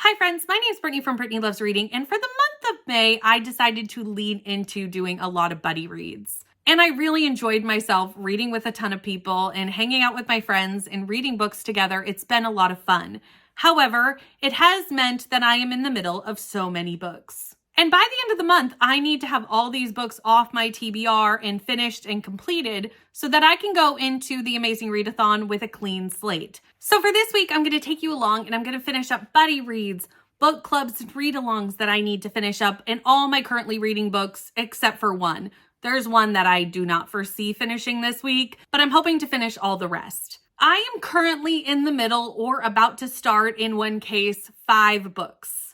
Hi friends, my name is Brittany from Brittany Loves Reading, and for the month of May, I decided to lean into doing a lot of buddy reads. And I really enjoyed myself reading with a ton of people and hanging out with my friends and reading books together. It's been a lot of fun. However, it has meant that I am in the middle of so many books. And by the end of the month, I need to have all these books off my TBR and finished and completed so that I can go into the Amazing Readathon with a clean slate. So for this week, I'm going to take you along and I'm going to finish up buddy reads, book clubs, and read-alongs that I need to finish up, and all my currently reading books except for one. There's one that I do not foresee finishing this week, but I'm hoping to finish all the rest. I am currently in the middle or about to start, in one case, 5 books.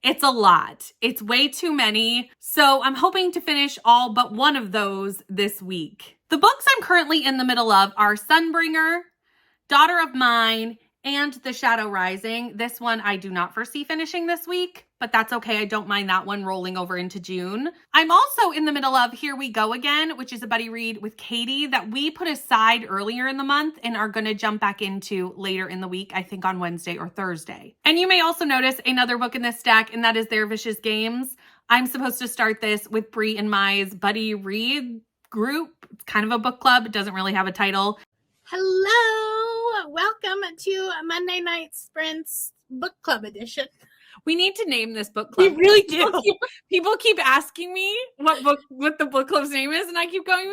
It's a lot. It's way too many. So I'm hoping to finish all but one of those this week. The books I'm currently in the middle of are Sunbringer, Daughter of Mine, and The Shadow Rising. This one I do not foresee finishing this week, but that's okay. I don't mind that one rolling over into June. I'm also in the middle of Here We Go Again, which is a buddy read with Katie that we put aside earlier in the month and are going to jump back into later in the week, I think on Wednesday or Thursday. And you may also notice another book in this stack, and that is Their Vicious Games. I'm supposed to start this with Bree and Mai's buddy read group. It's kind of a book club. It doesn't really have a title. Hello, welcome to Monday Night Sprints Book Club Edition. We need to name this book club. We really do. People keep asking me what the book club's name is, and I keep going,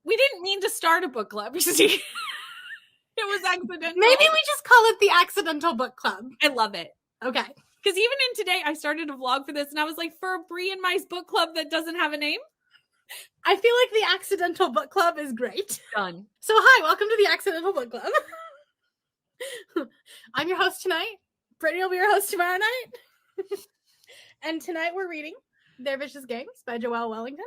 we didn't mean to start a book club. You see, it was accidental. Maybe we just call it the Accidental Book Club. I love it. Okay. Because even in today, I started a vlog for this, and I was like, for Bree and Mai's book club that doesn't have a name? I feel like the Accidental Book Club is great. Done. So hi, welcome to the Accidental Book Club. I'm your host tonight. Brittany will be your host tomorrow night. And tonight we're reading Their Vicious Games by Joelle Wellington.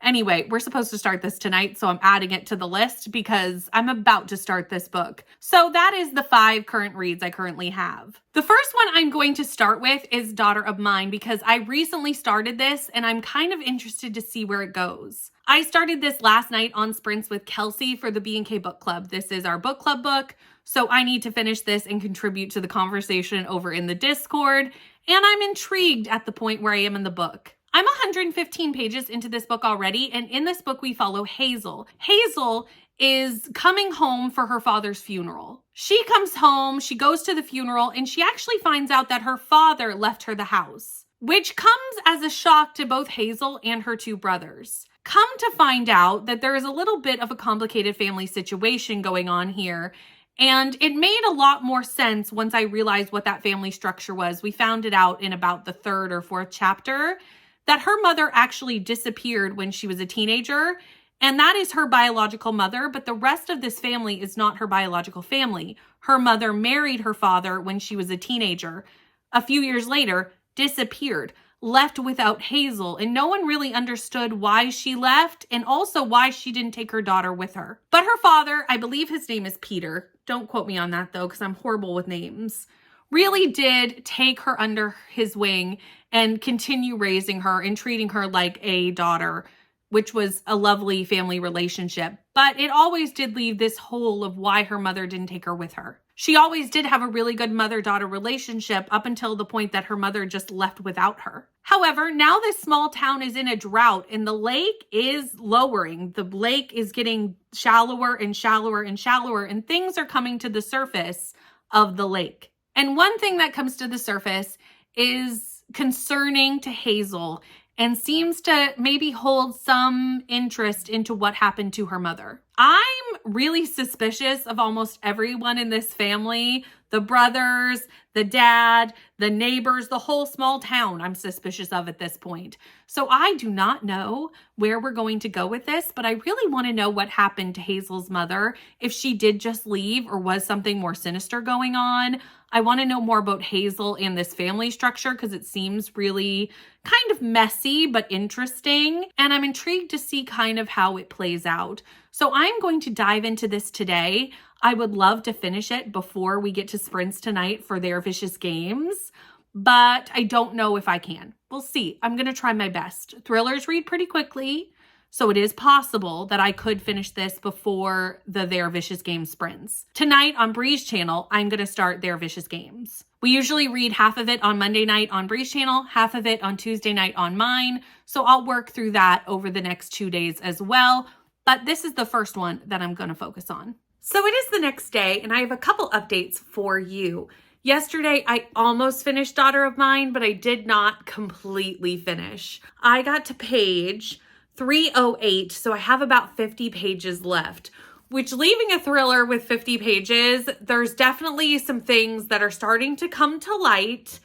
Anyway, we're supposed to start this tonight, so I'm adding it to the list because I'm about to start this book. So that is the 5 current reads I currently have. The first one I'm going to start with is Daughter of Mine because I recently started this and I'm kind of interested to see where it goes. I started this last night on sprints with Kelsey for the B&K Book Club. This is our book club book, so I need to finish this and contribute to the conversation over in the Discord, and I'm intrigued at the point where I am in the book. I'm 115 pages into this book already, and in this book we follow Hazel. Hazel is coming home for her father's funeral. She comes home, she goes to the funeral, and she actually finds out that her father left her the house, which comes as a shock to both Hazel and her 2 brothers. Come to find out that there is a little bit of a complicated family situation going on here, and it made a lot more sense once I realized what that family structure was. We found it out in about the 3rd or 4th chapter that her mother actually disappeared when she was a teenager, and that is her biological mother, but the rest of this family is not her biological family. Her mother married her father when she was a teenager. A few years later, disappeared, left without Hazel, and no one really understood why she left and also why she didn't take her daughter with her. But her father, I believe his name is Peter, don't quote me on that though because I'm horrible with names, really did take her under his wing and continue raising her and treating her like a daughter, which was a lovely family relationship. But it always did leave this hole of why her mother didn't take her with her. She always did have a really good mother-daughter relationship up until the point that her mother just left without her. However, now this small town is in a drought and the lake is lowering. The lake is getting shallower and shallower and shallower, and things are coming to the surface of the lake. And one thing that comes to the surface is concerning to Hazel and seems to maybe hold some interest into what happened to her mother. I'm really suspicious of almost everyone in this family. The brothers, the dad, the neighbors, the whole small town I'm suspicious of at this point. So I do not know where we're going to go with this, but I really want to know what happened to Hazel's mother, if she did just leave or was something more sinister going on. I want to know more about Hazel and this family structure because it seems really kind of messy but interesting, and I'm intrigued to see kind of how it plays out. So I'm going to dive into this today. I would love to finish it before we get to sprints tonight for Their Vicious Games, but I don't know if I can. We'll see. I'm going to try my best. Thrillers read pretty quickly, so it is possible that I could finish this before the Their Vicious Games sprints. Tonight on Bree's channel, I'm going to start Their Vicious Games. We usually read half of it on Monday night on Bree's channel, half of it on Tuesday night on mine. So I'll work through that over the next 2 days as well. But this is the first one that I'm going to focus on. So it is the next day, and I have a couple updates for you. Yesterday, I almost finished Daughter of Mine, but I did not completely finish. I got to page 308, so I have about 50 pages left, which, leaving a thriller with 50 pages, there's definitely some things that are starting to come to light,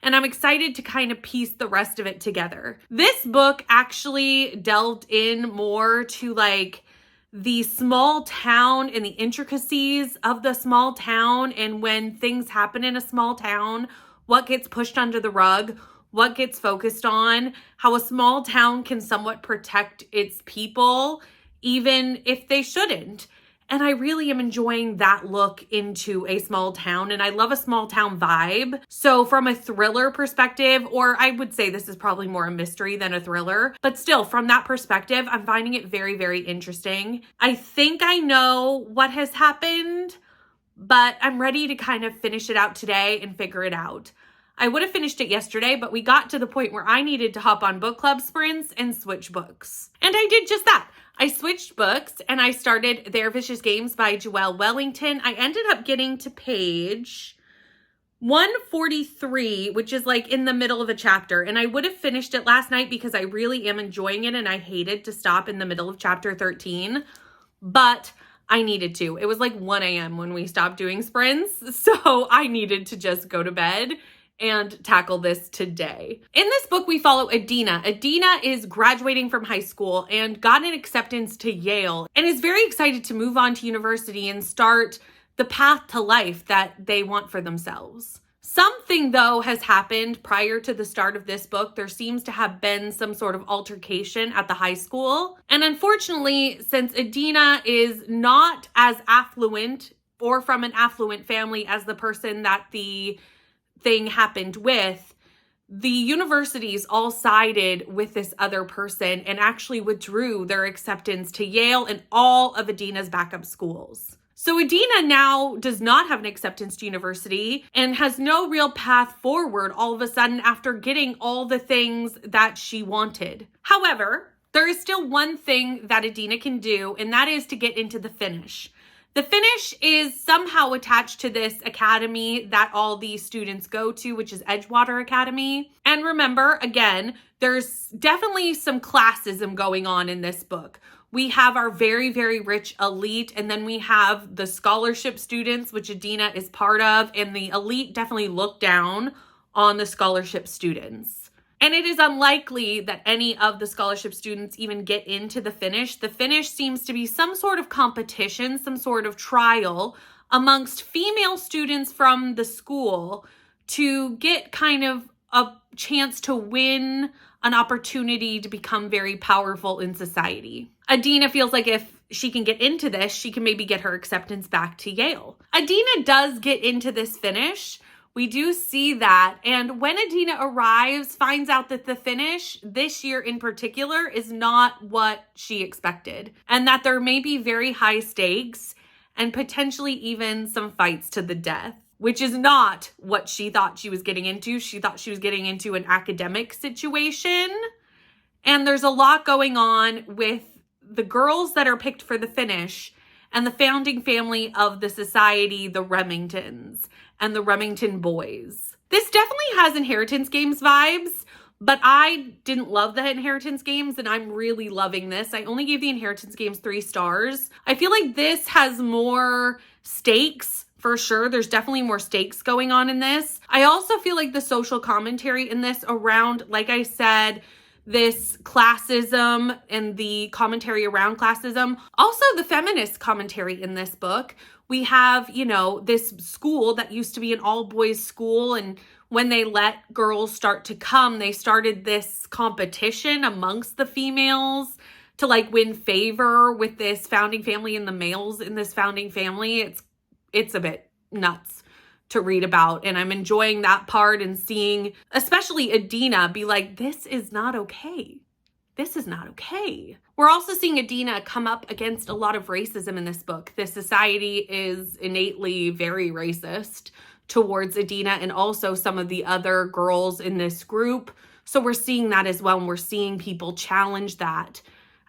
and I'm excited to kind of piece the rest of it together. This book actually delved in more to like the small town and the intricacies of the small town, and when things happen in a small town, what gets pushed under the rug, what gets focused on, how a small town can somewhat protect its people, even if they shouldn't. And I really am enjoying that look into a small town, and I love a small town vibe. So from a thriller perspective, or I would say this is probably more a mystery than a thriller, but still from that perspective, I'm finding it very, very interesting. I think I know what has happened, but I'm ready to kind of finish it out today and figure it out. I would have finished it yesterday, but we got to the point where I needed to hop on book club sprints and switch books. And I did just that. I switched books and I started They're Vicious Games by Joelle Wellington. I ended up getting to page 143, which is like in the middle of a chapter. And I would have finished it last night because I really am enjoying it and I hated to stop in the middle of chapter 13. But I needed to. It was like 1 a.m. when we stopped doing sprints. So I needed to just go to bed and tackle this today. In this book, we follow Adina. Adina is graduating from high school and got an acceptance to Yale and is very excited to move on to university and start the path to life that they want for themselves. Something, though, has happened prior to the start of this book. There seems to have been some sort of altercation at the high school. And unfortunately, since Adina is not as affluent or from an affluent family as the person that the thing happened with, the universities all sided with this other person and actually withdrew their acceptance to Yale and all of Adina's backup schools. So Adina now does not have an acceptance to university and has no real path forward all of a sudden after getting all the things that she wanted. However, there is still one thing that Adina can do, and that is to get into the Finnish. The Finnish is somehow attached to this academy that all these students go to, which is Edgewater Academy. And remember, again, there's definitely some classism going on in this book. We have our very, very rich elite, and then we have the scholarship students, which Adina is part of, and the elite definitely look down on the scholarship students. And it is unlikely that any of the scholarship students even get into the Finnish. The Finnish seems to be some sort of competition, some sort of trial amongst female students from the school to get kind of a chance to win an opportunity to become very powerful in society. Adina feels like if she can get into this, she can maybe get her acceptance back to Yale. Adina does get into this Finnish. We do see that. And when Adina arrives, finds out that the Finnish this year in particular is not what she expected, and that there may be very high stakes and potentially even some fights to the death, which is not what she thought she was getting into. She thought she was getting into an academic situation. And there's a lot going on with the girls that are picked for the Finnish and the founding family of the society, the Remingtons and the Remington boys. This definitely has Inheritance Games vibes, but I didn't love the Inheritance Games, and I'm really loving this. I only gave the Inheritance Games 3 stars. I feel like this has more stakes, for sure. There's definitely more stakes going on in this. I also feel like the social commentary in this around, like I said, this classism and the commentary around classism. Also the feminist commentary in this book. We have, this school that used to be an all-boys school, and when they let girls start to come, they started this competition amongst the females to win favor with this founding family and the males in this founding family. It's a bit nuts to read about, and I'm enjoying that part and seeing especially Adina be like, this is not okay. this is not okay. We're also seeing Adina come up against a lot of racism in this book. This society is innately very racist towards Adina and also some of the other girls in this group. So we're seeing that as well, and we're seeing people challenge that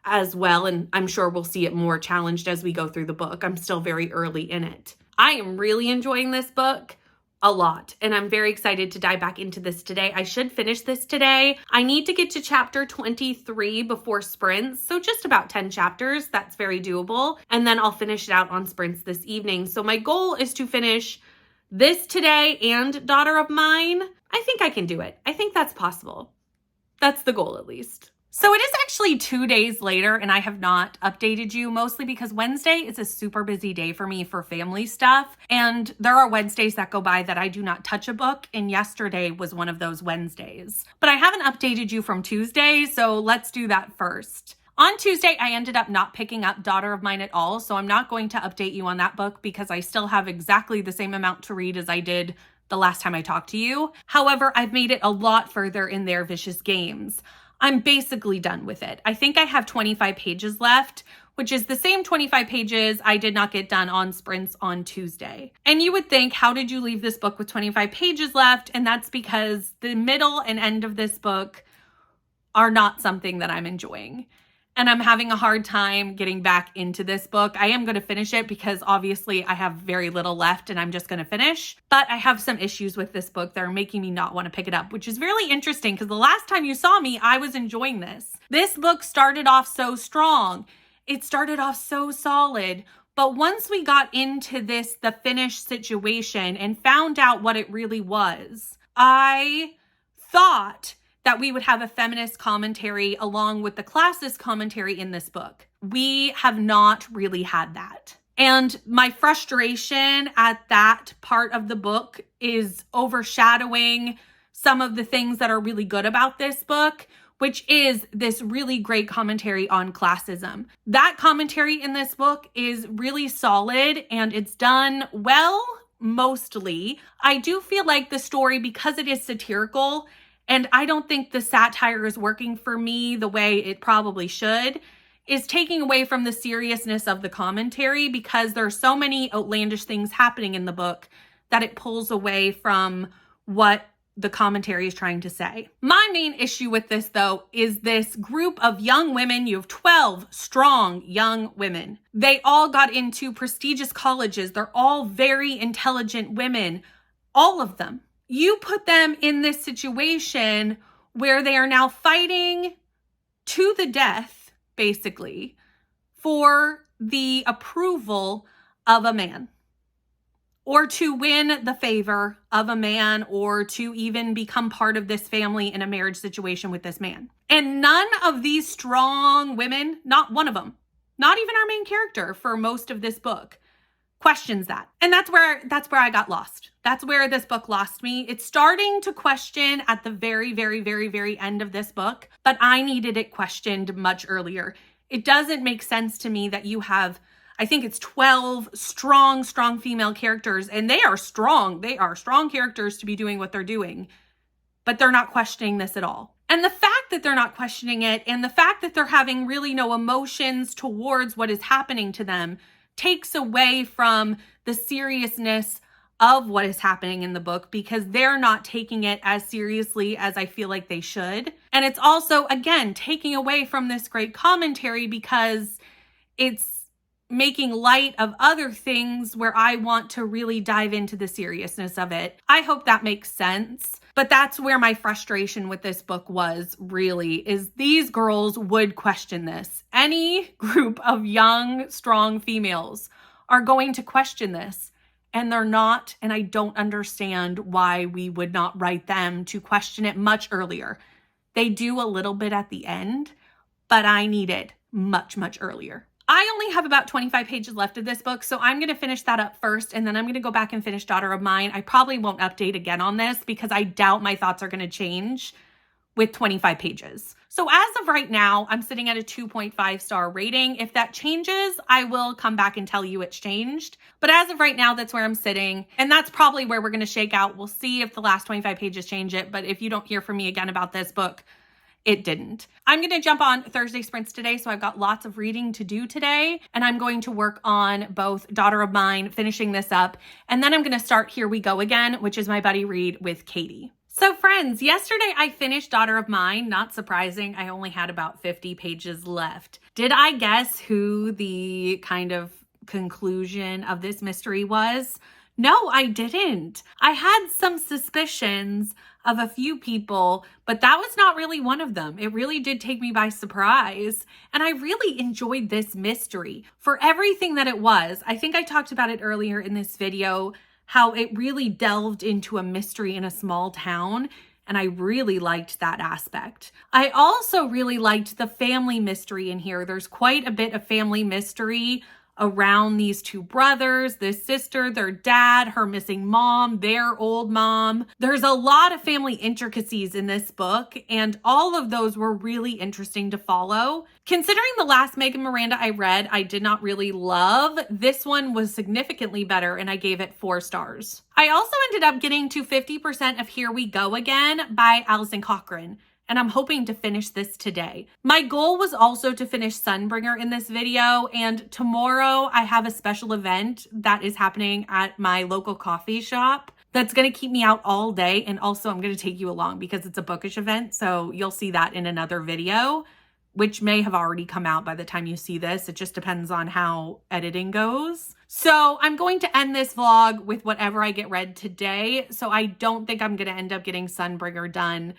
as well. And I'm sure we'll see it more challenged as we go through the book. I'm still very early in it. I am really enjoying this book a lot, and I'm very excited to dive back into this today. I should finish this today. I need to get to chapter 23 before sprints, so just about 10 chapters. That's very doable, and then I'll finish it out on sprints this evening. So my goal is to finish this today and Daughter of Mine. I think I can do it. I think that's possible. That's the goal, at least. So it is actually 2 days later, and I have not updated you, mostly because Wednesday is a super busy day for me for family stuff. And there are Wednesdays that go by that I do not touch a book, and yesterday was one of those Wednesdays. But I haven't updated you from Tuesday, so let's do that first. On Tuesday, I ended up not picking up Daughter of Mine at all, so I'm not going to update you on that book because I still have exactly the same amount to read as I did the last time I talked to you. However, I've made it a lot further in Their Vicious Games. I'm basically done with it. I think I have 25 pages left, which is the same 25 pages I did not get done on sprints on Tuesday. And you would think, how did you leave this book with 25 pages left? And that's because the middle and end of this book are not something that I'm enjoying. And I'm having a hard time getting back into this book. I am going to finish it because obviously I have very little left and I'm just going to finish. But I have some issues with this book that are making me not want to pick it up, which is really interesting because the last time you saw me, I was enjoying this. This book started off so strong. It started off so solid. But once we got into the finished situation and found out what it really was, I thought that we would have a feminist commentary along with the classist commentary in this book. We have not really had that. And my frustration at that part of the book is overshadowing some of the things that are really good about this book, which is this really great commentary on classism. That commentary in this book is really solid and it's done well, mostly. I do feel like the story, because it is satirical, and I don't think the satire is working for me the way it probably should, is taking away from the seriousness of the commentary because there are so many outlandish things happening in the book that it pulls away from what the commentary is trying to say. My main issue with this, though, is this group of young women. You have 12 strong young women. They all got into prestigious colleges. They're all very intelligent women, all of them. You put them in this situation where they are now fighting to the death, basically, for the approval of a man, or to win the favor of a man, or to even become part of this family in a marriage situation with this man. And none of these strong women, not one of them, not even our main character for most of this book, questions that. And that's where I got lost. That's where this book lost me. It's starting to question at the very, very, very, very end of this book, but I needed it questioned much earlier. It doesn't make sense to me that you have, I think it's 12 strong female characters, and they are strong. They are strong characters to be doing what they're doing, but they're not questioning this at all. And the fact that they're not questioning it, and the fact that they're having really no emotions towards what is happening to them, takes away from the seriousness of what is happening in the book because they're not taking it as seriously as I feel like they should. And it's also, again, taking away from this great commentary because it's making light of other things where I want to really dive into the seriousness of it. I hope that makes sense. But that's where my frustration with this book was, really, is these girls would question this. Any group of young, strong females are going to question this, and they're not, and I don't understand why we would not write them to question it much earlier. They do a little bit at the end, but I need it much, much earlier. I only have about 25 pages left of this book, so I'm going to finish that up first, and then I'm going to go back and finish Daughter of Mine. I probably won't update again on this because I doubt my thoughts are going to change with 25 pages. So as of right now, I'm sitting at a 2.5 star rating. If that changes, I will come back and tell you it's changed. But as of right now, that's where I'm sitting, and that's probably where we're going to shake out. We'll see if the last 25 pages change it, but if you don't hear from me again about this book it didn't. I'm going to jump on Thursday sprints today, so I've got lots of reading to do today, and I'm going to work on both Daughter of Mine, finishing this up, and then I'm going to start Here We Go Again, which is my buddy read with Katie. So friends, yesterday I finished Daughter of Mine. Not surprising, I only had about 50 pages left. Did I guess who the kind of conclusion of this mystery was? No, I didn't. I had some suspicions of a few people, but that was not really one of them. It really did take me by surprise. And I really enjoyed this mystery for everything that it was. I think I talked about it earlier in this video, how it really delved into a mystery in a small town. And I really liked that aspect. I also really liked the family mystery in here. There's quite a bit of family mystery around these two brothers, this sister, their dad, her missing mom, their old mom. There's a lot of family intricacies in this book, and all of those were really interesting to follow. Considering the last Megan Miranda I read, I did not really love, this one was significantly better, and I gave it 4 stars. I also ended up getting to 50% of Here We Go Again by Alison Cochrun, and I'm hoping to finish this today. My goal was also to finish Sunbringer in this video, and tomorrow I have a special event that is happening at my local coffee shop that's going to keep me out all day, and also I'm going to take you along because it's a bookish event, so you'll see that in another video, which may have already come out by the time you see this. It just depends on how editing goes. So I'm going to end this vlog with whatever I get read today, so I don't think I'm going to end up getting Sunbringer done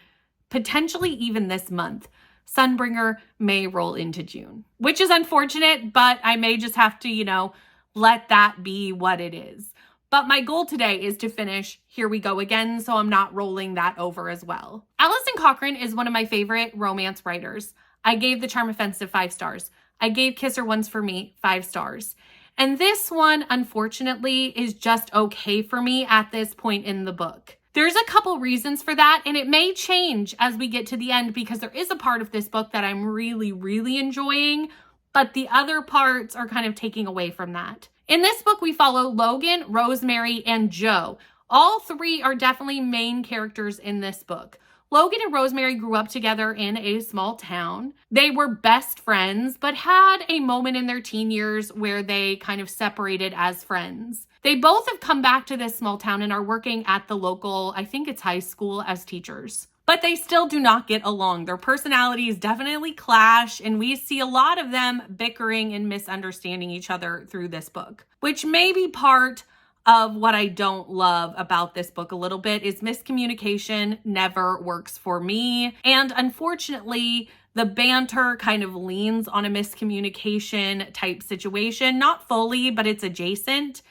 potentially even this month. Sunbringer may roll into June, which is unfortunate, but I may just have to, let that be what it is. But my goal today is to finish Here We Go Again, so I'm not rolling that over as well. Alison Cochrun is one of my favorite romance writers. I gave The Charm Offensive 5 stars. I gave Kiss Her Once for Me 5 stars. And this one, unfortunately, is just okay for me at this point in the book. There's a couple reasons for that, and it may change as we get to the end because there is a part of this book that I'm really, really enjoying, but the other parts are kind of taking away from that. In this book, we follow Logan, Rosemary, and Jo. All 3 are definitely main characters in this book. Logan and Rosemary grew up together in a small town. They were best friends, but had a moment in their teen years where they kind of separated as friends. They both have come back to this small town and are working at the local, I think it's high school, as teachers. But they still do not get along. Their personalities definitely clash, and we see a lot of them bickering and misunderstanding each other through this book, which may be part of what I don't love about this book a little bit. Is miscommunication never works for me. And unfortunately, the banter kind of leans on a miscommunication type situation. Not fully, but it's adjacent,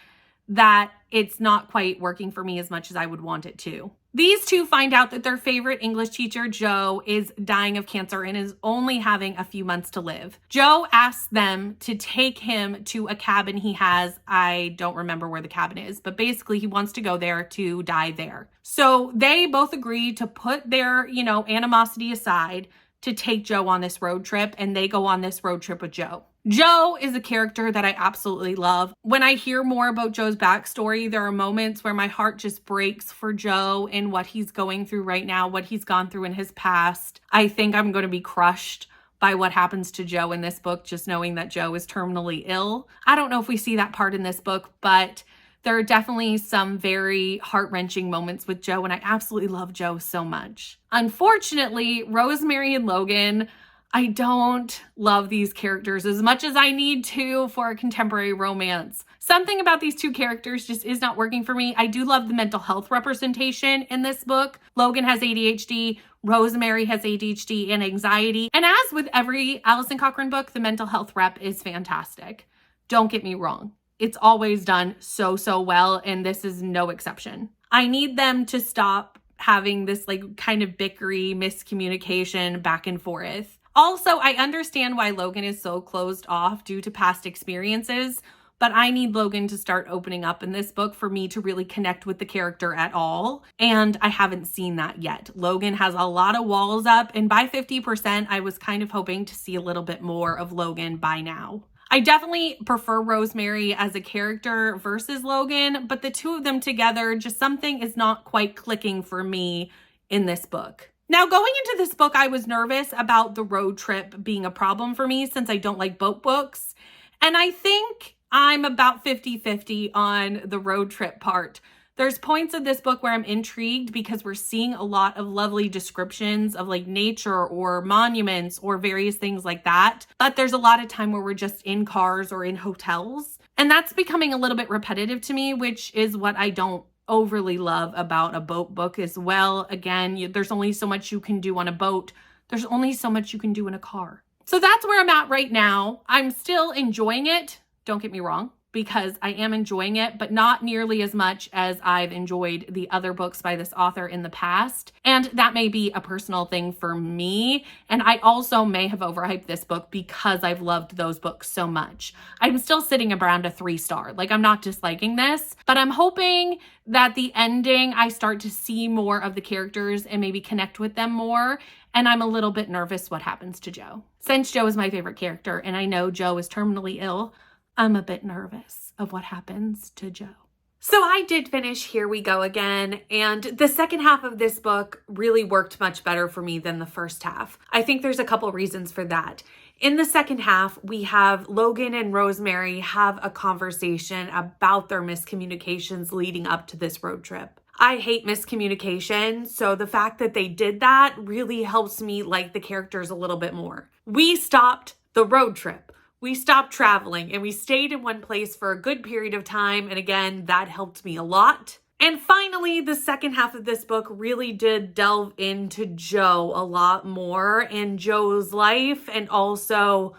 that it's not quite working for me as much as I would want it to. These two find out that their favorite English teacher, Jo, is dying of cancer and is only having a few months to live. Jo asks them to take him to a cabin he has. I don't remember where the cabin is, but basically he wants to go there to die there. So they both agree to put their, animosity aside to take Jo on this road trip, and they go on this road trip with Jo. Jo is a character that I absolutely love. When I hear more about Jo's backstory, there are moments where my heart just breaks for Jo and what he's going through right now, what he's gone through in his past. I think I'm going to be crushed by what happens to Jo in this book, just knowing that Jo is terminally ill. I don't know if we see that part in this book, but there are definitely some very heart-wrenching moments with Jo, and I absolutely love Jo so much. Unfortunately, Rosemary and Logan, I don't love these characters as much as I need to for a contemporary romance. Something about these two characters just is not working for me. I do love the mental health representation in this book. Logan has ADHD, Rosemary has ADHD and anxiety. And as with every Alison Cochrun book, the mental health rep is fantastic. Don't get me wrong. It's always done so well, and this is no exception. I need them to stop having this kind of bickery, miscommunication back and forth. Also, I understand why Logan is so closed off due to past experiences, but I need Logan to start opening up in this book for me to really connect with the character at all, and I haven't seen that yet. Logan has a lot of walls up, and by 50%, I was kind of hoping to see a little bit more of Logan by now. I definitely prefer Rosemary as a character versus Logan, but the two of them together, just something is not quite clicking for me in this book. Now, going into this book, I was nervous about the road trip being a problem for me since I don't like boat books. And I think I'm about 50-50 on the road trip part. There's points of this book where I'm intrigued because we're seeing a lot of lovely descriptions of like nature or monuments or various things like that. But there's a lot of time where we're just in cars or in hotels. And that's becoming a little bit repetitive to me, which is what I don't overly love about a boat book as well. Again, there's only so much you can do on a boat. There's only so much you can do in a car. So that's where I'm at right now. I'm still enjoying it. Don't get me wrong, because I am enjoying it, but not nearly as much as I've enjoyed the other books by this author in the past. And that may be a personal thing for me. And I also may have overhyped this book because I've loved those books so much. I'm still sitting around a 3-star. Like, I'm not disliking this, but I'm hoping that the ending, I start to see more of the characters and maybe connect with them more. And I'm a little bit nervous what happens to Jo. Since Jo is my favorite character and I know Jo is terminally ill, I'm a bit nervous of what happens to Jo. So I did finish Here We Go Again, and the second half of this book really worked much better for me than the first half. I think there's a couple reasons for that. In the second half, we have Logan and Rosemary have a conversation about their miscommunications leading up to this road trip. I hate miscommunication, so the fact that they did that really helps me like the characters a little bit more. We stopped the road trip. We stopped traveling and we stayed in one place for a good period of time. And again, that helped me a lot. And finally, the second half of this book really did delve into Jo a lot more and Jo's life and also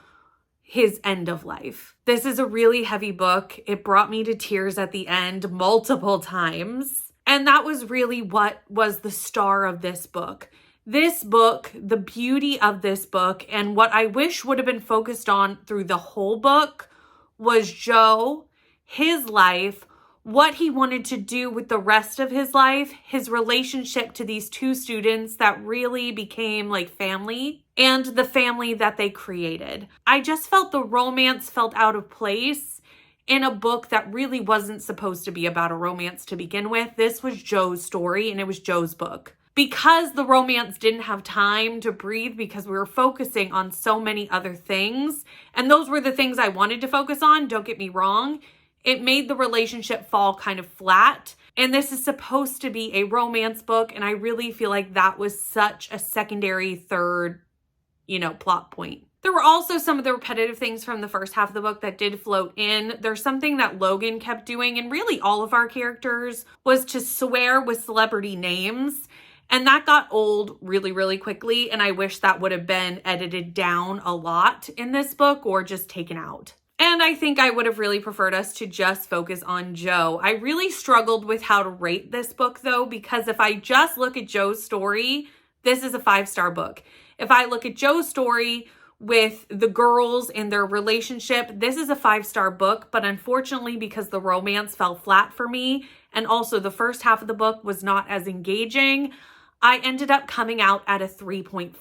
his end of life. This is a really heavy book. It brought me to tears at the end multiple times. And that was really what was the star of this book. This book, the beauty of this book, and what I wish would have been focused on through the whole book was Jo, his life, what he wanted to do with the rest of his life, his relationship to these two students that really became like family, and the family that they created. I just felt the romance felt out of place in a book that really wasn't supposed to be about a romance to begin with. This was Jo's story and it was Jo's book. Because the romance didn't have time to breathe because we were focusing on so many other things, and those were the things I wanted to focus on, don't get me wrong, it made the relationship fall kind of flat. And this is supposed to be a romance book, and I really feel like that was such a secondary third, plot point. There were also some of the repetitive things from the first half of the book that did float in. There's something that Logan kept doing, and really all of our characters, was to swear with celebrity names. And that got old really, really quickly. And I wish that would have been edited down a lot in this book or just taken out. And I think I would have really preferred us to just focus on Jo. I really struggled with how to rate this book though, because if I just look at Jo's story, this is a 5-star book. If I look at Jo's story with the girls and their relationship, this is a 5-star book. But unfortunately, because the romance fell flat for me, and also the first half of the book was not as engaging, I ended up coming out at a 3.5.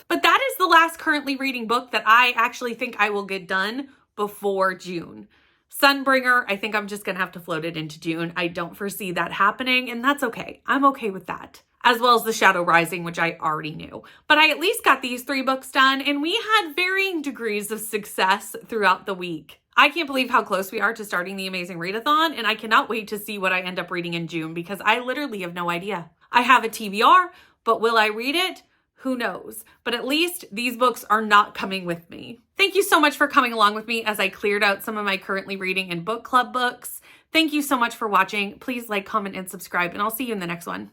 But that is the last currently reading book that I actually think I will get done before June. Sunbringer, I think I'm just going to have to float it into June. I don't foresee that happening, and that's okay. I'm okay with that. As well as The Shadow Rising, which I already knew. But I at least got these 3 books done, and we had varying degrees of success throughout the week. I can't believe how close we are to starting the Amazing Readathon, and I cannot wait to see what I end up reading in June because I literally have no idea. I have a TBR, but will I read it? Who knows? But at least these books are not coming with me. Thank you so much for coming along with me as I cleared out some of my currently reading and book club books. Thank you so much for watching. Please like, comment, and subscribe, and I'll see you in the next one.